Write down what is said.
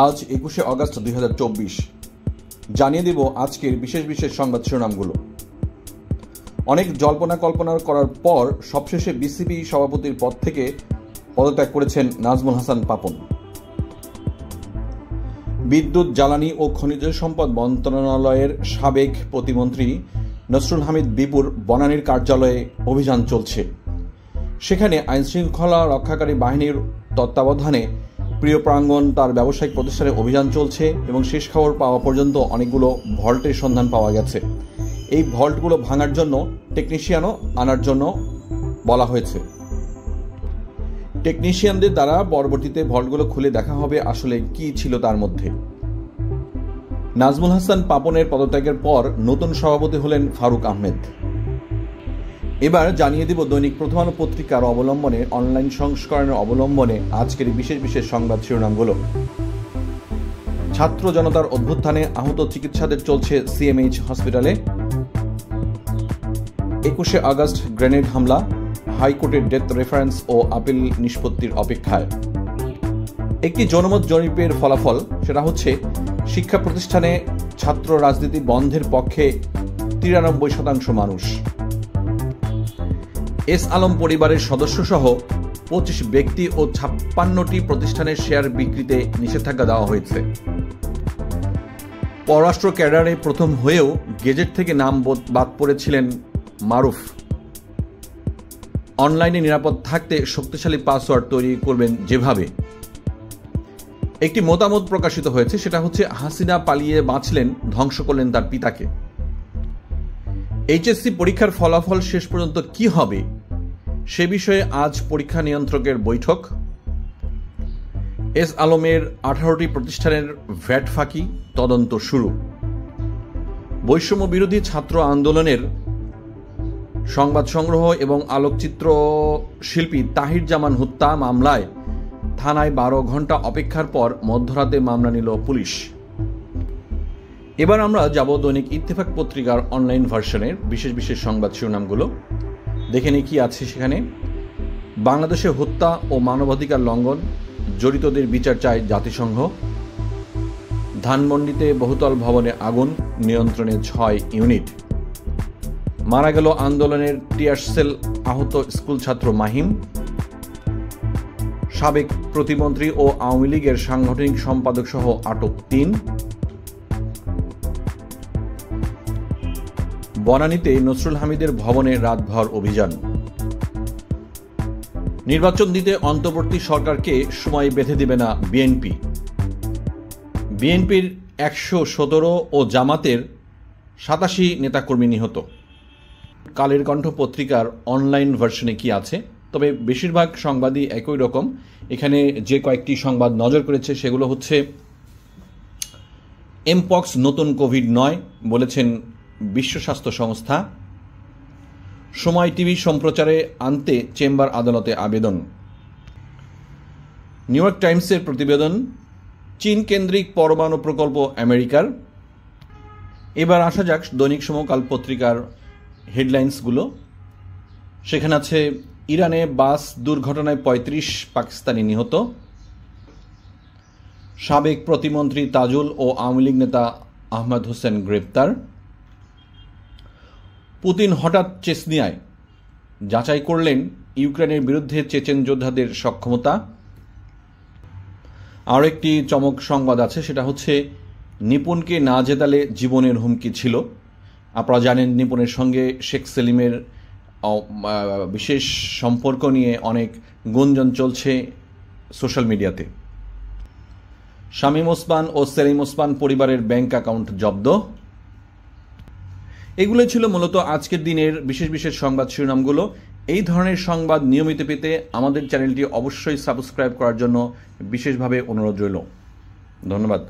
আজ 21শে আগস্ট 2024। জানিয়ে দেব আজকের বিশেষ বিশেষ সংবাদ শিরোনামগুলো। অনেক জল্পনা কল্পনা করার পর সবশেষে বিসিবি সভাপতির পদ থেকে পদত্যাগ করেছেন নাজমুল হাসান পাপন। বিদ্যুৎ, জ্বালানি ও খনিজ সম্পদ মন্ত্রণালয়ের সাবেক প্রতিমন্ত্রী নসরুল হামিদ বিপুর বনানীর কার্যালয়ে অভিযান চলছে। সেখানে আইনশৃঙ্খলা রক্ষাকারী বাহিনীর তত্ত্বাবধানে প্রিয় প্রাঙ্গণ তার ব্যবসায়িক প্রতিষ্ঠানে অভিযান চলছে এবং শেষ খবর পাওয়া পর্যন্ত অনেকগুলো ভল্টের সন্ধান পাওয়া গেছে। এই ভল্টগুলো ভাঙার জন্য টেকনিশিয়ানও আনার জন্য বলা হয়েছে। টেকনিশিয়ানদের দ্বারা পরবর্তীতে ভল্টগুলো খুলে দেখা হবে আসলে কি ছিল তার মধ্যে। নাজমুল হাসান পাপনের পদত্যাগের পর নতুন সভাপতি হলেন ফারুক আহমেদ। এবার জানিয়ে দিব দৈনিক প্রথম আলো পত্রিকার অবলম্বনে, অনলাইন সংস্করণের অবলম্বনে আজকের বিশেষ বিশেষ সংবাদ শিরোনামগুলো। ছাত্র জনতার অভ্যুত্থানে আহত চিকিৎসাদের চলছে সিএমএইচ হসপিটালে। 21শে আগস্ট গ্রেনেড হামলা, হাইকোর্টের ডেথ রেফারেন্স ও আপিল নিষ্পত্তির অপেক্ষায়। একটি জনমত জরিপের ফলাফল, সেটা হচ্ছে শিক্ষা প্রতিষ্ঠানে ছাত্র রাজনীতি বন্ধের পক্ষে 93% মানুষ। এস আলম পরিবারের সদস্য সহ 25 ব্যক্তি ও 56টি প্রতিষ্ঠানের শেয়ার বিক্রিতে নিষেধাজ্ঞা দেওয়া হয়েছে। পররাষ্ট্র ক্যাডারে প্রথম হয়েও গেজেট থেকে নাম বাদ পড়েছিলেন মারুফ। অনলাইনে নিরাপদ থাকতে শক্তিশালী পাসওয়ার্ড তৈরি করবেন যেভাবে। একটি মতামত প্রকাশিত হয়েছে, সেটা হচ্ছে হাসিনা পালিয়ে বাঁচলেন, ধ্বংস করলেন তার পিতাকে। এইচএসসি পরীক্ষার ফলাফল শেষ পর্যন্ত কি হবে সে বিষয়ে আজ পরীক্ষা নিয়ন্ত্রকের বৈঠক। এস আলমের 18টি প্রতিষ্ঠানের ভ্যাট ফাঁকি, তদন্ত শুরু। বৈষম্য বিরোধী ছাত্র আন্দোলনের সংবাদ সংগ্রহ এবং আলোকচিত্র শিল্পী তাহির জামান হত্যা মামলায় থানায় 12 ঘন্টা অপেক্ষার পর মধ্যরাতে মামলা নিল পুলিশ। এবার আমরা যাব দৈনিক ইত্তেফাক পত্রিকার অনলাইন ভার্সনের বিশেষ বিশেষ সংবাদ শিরোনামগুলো। দেখে নিই কি আছে সেখানে। বাংলাদেশে হত্যা ও মানবাধিকার লঙ্ঘন, জড়িতদের বিচার চায় জাতিসংঘ। ধানমন্ডিতে বহুতল ভবনে আগুন, নিয়ন্ত্রণে 6 ইউনিট। মারা গেল আন্দোলনের টিয়ার সেল, আহত স্কুল ছাত্র মাহিম। সাবেক প্রতিমন্ত্রী ও আওয়ামী লীগের সাংগঠনিক সম্পাদক সহ আটক 3। বনানীতে নসরুল হামিদের ভবনে রাতভর অভিযান। নির্বাচন দিতে অন্তর্বর্তী সরকারকে সময় বেঁধে দেবে না বিএনপি। বিএনপির 117 ও জামাতের 87 নেতাকর্মী নিহত। কালের কণ্ঠ পত্রিকার অনলাইন ভার্সনে কি আছে, তবে বেশিরভাগ সংবাদই একই রকম। এখানে যে কয়েকটি সংবাদ নজর করেছে সেগুলো হচ্ছে, এমপক্স নতুন কোভিড নয় বলেছেন বিশ্ব স্বাস্থ্য সংস্থা। সময় টিভি সম্প্রচারে আনতে চেম্বার আদালতে আবেদন। নিউ ইয়র্ক টাইমসের প্রতিবেদন, চীন কেন্দ্রিক পরমাণু প্রকল্প আমেরিকার। এবার আসা যাক দৈনিক সমকাল পত্রিকার হেডলাইন্সগুলো। সেখানে আছে, ইরানে বাস দুর্ঘটনায় 35 পাকিস্তানি নিহত। সাবেক প্রতিমন্ত্রী তাজুল ও আওয়ামী লীগ নেতা আহমদ হোসেন গ্রেপ্তার। পুতিন হঠাৎ চেচনিয়ায়, যাচাই করলেন ইউক্রেনের বিরুদ্ধে চেচেন যোদ্ধাদের সক্ষমতা। আর একটি চমক সংবাদ আছে, সেটা হচ্ছে নিপুণকে না জেতালে জীবনের হুমকি ছিল। আপনারা জানেন নিপুণের সঙ্গে শেখ সেলিমের বিশেষ সম্পর্ক নিয়ে অনেক গুঞ্জন চলছে সোশ্যাল মিডিয়াতে। শামীম ওসমান ও সেলিম ওসমান পরিবারের ব্যাংক অ্যাকাউন্ট জব্দ। এগুলো ছিল মূলত আজকের দিনের বিশেষ বিশেষ সংবাদ শিরোনামগুলো। এই ধরনের সংবাদ নিয়মিত পেতে আমাদের চ্যানেলটি অবশ্যই সাবস্ক্রাইব করার জন্য বিশেষভাবে অনুরোধ রইল। ধন্যবাদ।